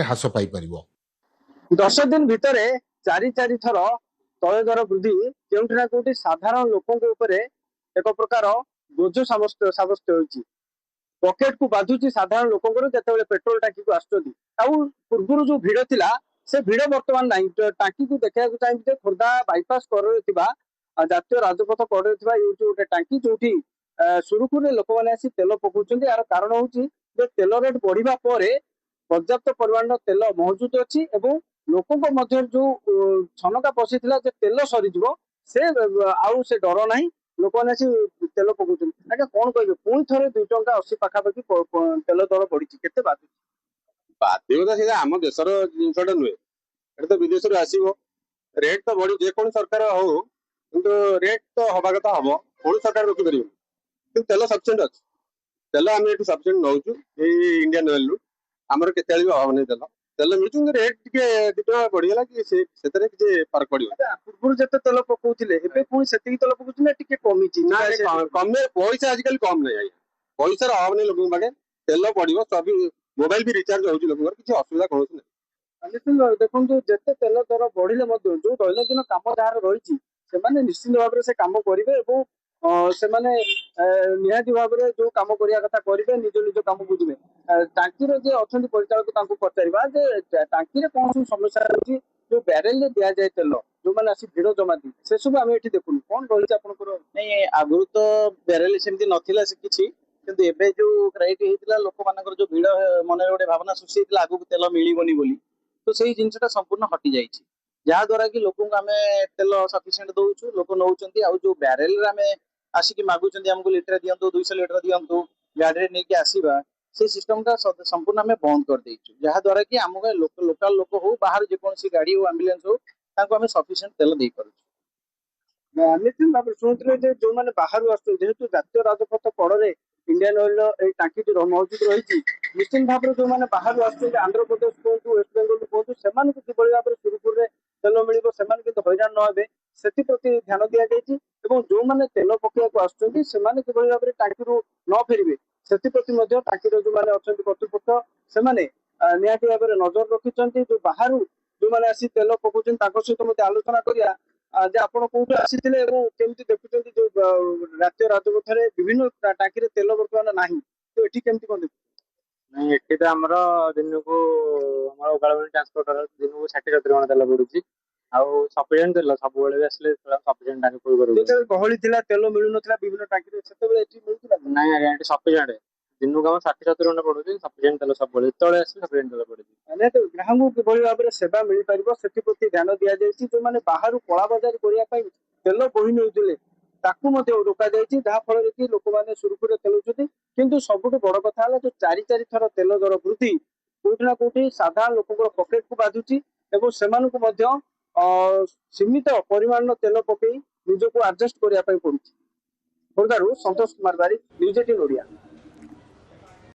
ह्रास पाई परिबो। 10 दिन भितर चारि थर तैल दर वृद्धि केउठिना कोठी साधारण लोकंक उपरे एक प्रकार बोझ साब्यस्त होइछि। पॉकेट को बाधुची साधारण लोकंकर जेतेबेले पेट्रोल टांकी को आसुचंदी आउ पूर्वरु जो भिड़ थिला से भिड़ वर्तमान नाही। टांकी को देखा चाहिए खोर्धा बाईपास कर जातीय राजपथ कड़े गोटे टांकी जो सुरुखुरे लोक मैंने आसी तेल पकाउछंदी। यार कारण होउछि जे तेल रेट बढ़िबा परे पर्याप्त परिमाण तेल मौजूद अच्छी एवं लोकों मध्य जो छनका पशिला तेल सरीज से आउ से डर ना लोक मैंने तेल पकाउछंदी। आज्ञा कौन कहे पुणी थे 2 टंका 80 पाखापाखि तेल दर बढ़ी केते बाध्यता से आम देशर जिनसा नुहे तो विदेश आसो रेट तो बढ़ी जेको सरकार हो कि रेट तो हवा कथा हम कौन सरकार रोकीपर कि तेल सफिसीयंट अच्छे तेल आम ये सफिसीयंट नौ इंडियन ऑयल रु आमर के अभाव नहीं तेल तेल मिलूँ रेट टे 2 टका बढ़ीगला कि किसी फर्क पड़ो पूर्व जिते तेल पकाउले से तेल पकाउले टे कमी कमे पैसा आजिकल कम नहीं आज्ञा पैसार अभाव नहीं लोक पाखे तेल पड़ो सब मोबाइल भी रिचार्ज हो किसी असुविधा कौन नहीं। देखो जिते तेल दर बढ़िले जो दैनन्दिन कम जहाँ रही निश्चित भाव में से कम करेंगे से निहाती भाव में जो कम करने कथा करेंगे निज निज कम बुझे टांकी जे अच्छा परिचालक पचार टांकी कौन सब समस्या रही जो ब्यारेल दि जाए तेल जो मैंने आसी भिड़ जमाती से सब आम ये देखुन कौन रही नहीं आगु तो ब्यारेल सेमती नथिला से किछि किंतु एबे जो क्राइट हेतिला लोक मानकर जो भिड़ मन गोटे भावना सृष्टि हेतिला आगु तेल मिलिबनी बोली तो सही जिनसटा संपूर्ण हटि जाइछि जहाँ द्वारा कि लोक आमे तेल सफिशिएंट दउछु लोक नउचंती आ जो ब्यारेल रे आमे आसिक मागुचंती हमको लीटर दियंतु 200 लीटर दियंतु गाड़ी रे नेकी आसीबा से सिस्टम का संपूर्ण आमे बंद कर देइछु जहाँ द्वारा कि हमको लोकल लोक हो बाहर जे कोनसी गाड़ी हो एम्बुलेंस हो ताको आमे सफिशिएंट तेल देई पारुछु। निश्चित भाव शुणुते जो मैंने बाहर आसतु जातीय राजपथ कड़े इंडियन ऑयल टांकी मौजूद रही निश्चित भाव में जो मैंने बाहर आंध्र प्रदेश कहतु वेस्ट बेंगल कहतु से किभली भाव में सुरुखुरे तेल मिल से हईराण न हे से ध्यान दि जाइए जो मैंने तेल पकड़ा आसुँच से किभली भाव में टांकी न फेरवे से टांकी जो मैंने अच्छा कर्तृपक्ष से निहाती भाव में नजर रखिंट जो बाहर जो मैंने आसी तेल पकाउछन सहित आलोचना करिया जे आपण कोठे आसीथिले एवं केमती देखुछन्ती जो राज्य राजपथरे विभिन्न टांकी रे तेल वर्तमान नाही तो एठी केमती कोन नहीं एठी तो हमर दिन को हमर उगाळबणी ट्रांसपोर्टर दिन को 60-70 गण तेल पडुची आउ सफिशिएंट तेल सब बेले आसले सफिशिएंट टांकी फुल करू जे गहली थिला तेल मिलु नथिला विभिन्न टांकी रे सेते बेले एठी मिलुथिला नहीं आज्ञा एठी सफिशिएंट दिन को हम 60-70 गण पडुची सफिशिएंट तेल सब बेले तळे आसले सफिशिएंट तेल पडुची माने तो ग्राहक को किभली भाव में सेवा मिल परिबो सेति प्रति ध्यान दिया जायछि जो माने बाहर कला बाजार करिया पई तेल बोही नेउथिले ताकू मध्ये रोका जायछि जहा फल कि लोक माने सुरुखुरे तेलुछथि किंतु सबुठु बड़ कथा हला जो 4 थर तेल दर वृद्धि कोठी ना कोठी साधारण लोकंकर पॉकेट को बाधुछि एवं सेमानकु मध्ये सीमित परिमाण तेल पकई निजको एडजस्ट करिया पई पडुछि। खोर्धारू संतोष कुमार बारिक न्यूज 18 ओडिया।